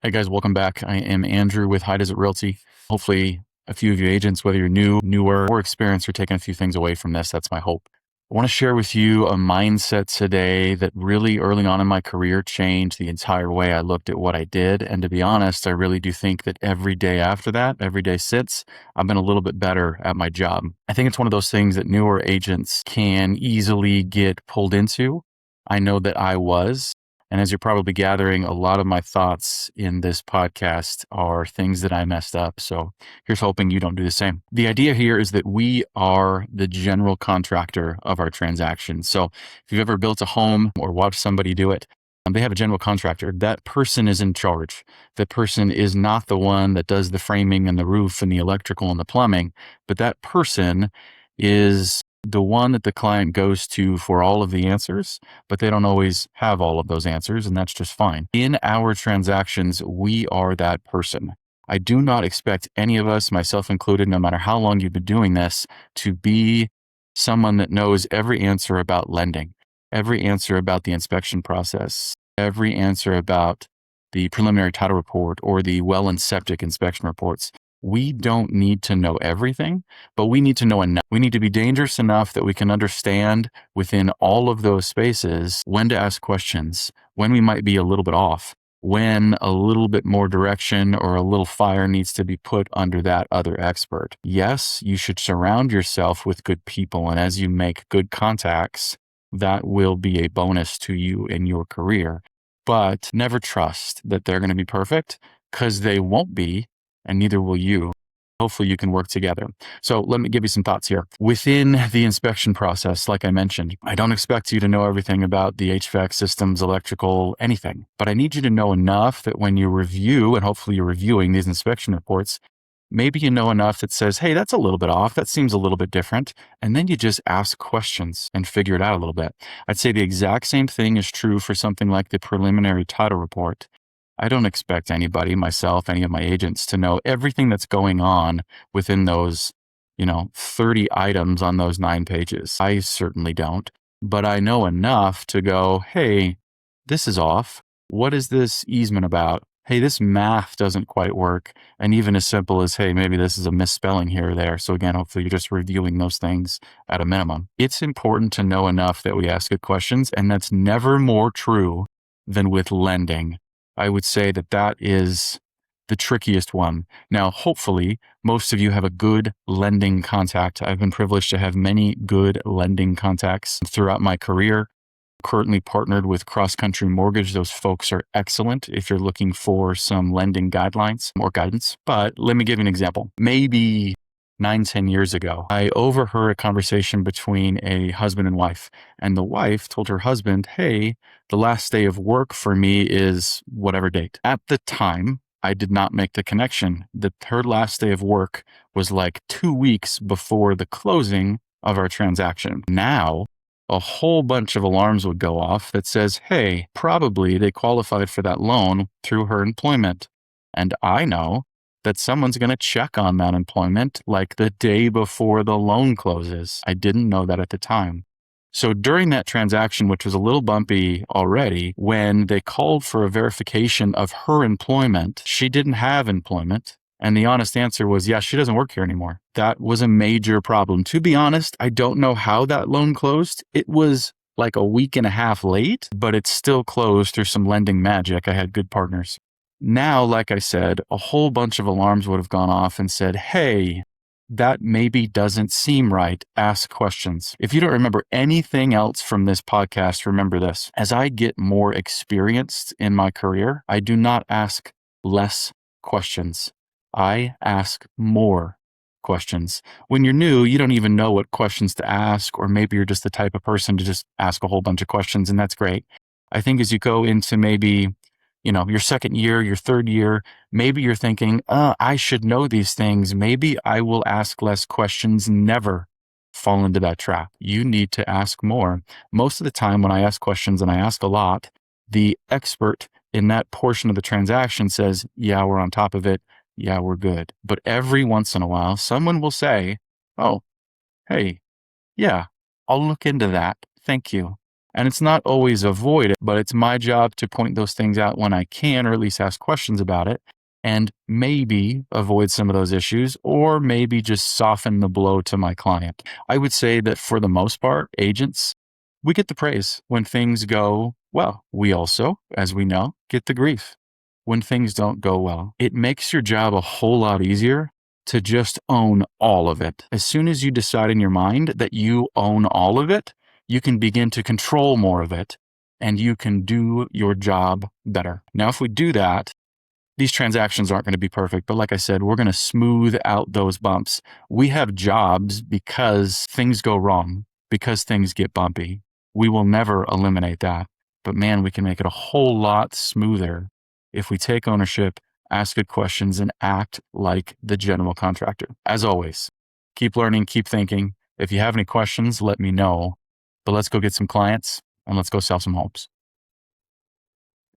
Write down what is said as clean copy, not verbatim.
Hey guys, welcome back. I am Andrew with High Desert Realty. Hopefully a few of you agents, whether you're new, newer, or experienced, are taking a few things away from this. That's my hope. I want to share with you a mindset today that really early on in my career changed the entire way I looked at what I did. And to be honest, I really do think that every day after that, every day since, I've been a little bit better at my job. I think it's one of those things that newer agents can easily get pulled into. I know that I was. And as you're probably gathering, a lot of my thoughts in this podcast are things that I messed up. So here's hoping you don't do the same. The idea here is that we are the general contractor of our transactions. So if you've ever built a home or watched somebody do it, they have a general contractor. That person is in charge. That person is not the one that does the framing and the roof and the electrical and the plumbing, but that person is the one that the client goes to for all of the answers, but they don't always have all of those answers, and that's just fine. In our transactions, we are that person. I do not expect any of us, myself included, no matter how long you've been doing this, to be someone that knows every answer about lending, every answer about the inspection process, every answer about the preliminary title report or the well and septic inspection reports. We don't need to know everything, but we need to know enough. We need to be dangerous enough that we can understand within all of those spaces when to ask questions, when we might be a little bit off, when a little bit more direction or a little fire needs to be put under that other expert. Yes, you should surround yourself with good people. And as you make good contacts, that will be a bonus to you in your career. But never trust that they're going to be perfect, because they won't be, and neither will you. Hopefully you can work together. So let me give you some thoughts here. Within the inspection process, like I mentioned, I don't expect you to know everything about the HVAC systems, electrical, anything, but I need you to know enough that when you review, and hopefully you're reviewing these inspection reports, maybe you know enough that says, hey, that's a little bit off. That seems a little bit different. And then you just ask questions and figure it out a little bit. I'd say the exact same thing is true for something like the preliminary title report. I don't expect anybody, myself, any of my agents, to know everything that's going on within those, 30 items on those 9 pages. I certainly don't, but I know enough to go, hey, this is off. What is this easement about? Hey, this math doesn't quite work. And even as simple as, hey, maybe this is a misspelling here or there. So again, hopefully you're just reviewing those things at a minimum. It's important to know enough that we ask good questions, and that's never more true than with lending. I would say that that is the trickiest one. Now, hopefully, most of you have a good lending contact. I've been privileged to have many good lending contacts throughout my career. Currently partnered with Cross Country Mortgage. Those folks are excellent if you're looking for some lending guidelines or guidance. But let me give you an example. Maybe 9-10 years ago, I overheard a conversation between a husband and wife, and the wife told her husband, hey, the last day of work for me is whatever date. At the time, I did not make the connection that her last day of work was like 2 weeks before the closing of our transaction. Now, a whole bunch of alarms would go off that says, hey, probably they qualified for that loan through her employment. And I know that someone's going to check on that employment like the day before the loan closes. I didn't know that at the time. So during that transaction, which was a little bumpy already, when they called for a verification of her employment, she didn't have employment. And the honest answer was, yeah, she doesn't work here anymore. That was a major problem. To be honest, I don't know how that loan closed. It was like a week and a half late, but it still closed through some lending magic. I had good partners. Now, like I said, a whole bunch of alarms would have gone off and said, hey, that maybe doesn't seem right. Ask questions. If you don't remember anything else from this podcast, remember this. As I get more experienced in my career, I do not ask less questions. I ask more questions. When you're new, you don't even know what questions to ask, or maybe you're just the type of person to just ask a whole bunch of questions, and that's great. I think as you go into maybe your second year, your third year, maybe you're thinking, I should know these things. Maybe I will ask less questions. Never fall into that trap. You need to ask more. Most of the time when I ask questions, and I ask a lot, the expert in that portion of the transaction says, yeah, we're on top of it. Yeah, we're good. But every once in a while, someone will say, oh, hey, yeah, I'll look into that. Thank you. And it's not always avoid it, but it's my job to point those things out when I can, or at least ask questions about it, and maybe avoid some of those issues, or maybe just soften the blow to my client. I would say that for the most part, agents, we get the praise when things go well. We also, as we know, get the grief when things don't go well. It makes your job a whole lot easier to just own all of it. As soon as you decide in your mind that you own all of it, you can begin to control more of it and you can do your job better. Now, if we do that, these transactions aren't going to be perfect, but like I said, we're going to smooth out those bumps. We have jobs because things go wrong, because things get bumpy. We will never eliminate that. But man, we can make it a whole lot smoother if we take ownership, ask good questions, and act like the general contractor. As always, keep learning, keep thinking. If you have any questions, let me know. But let's go get some clients and let's go sell some homes.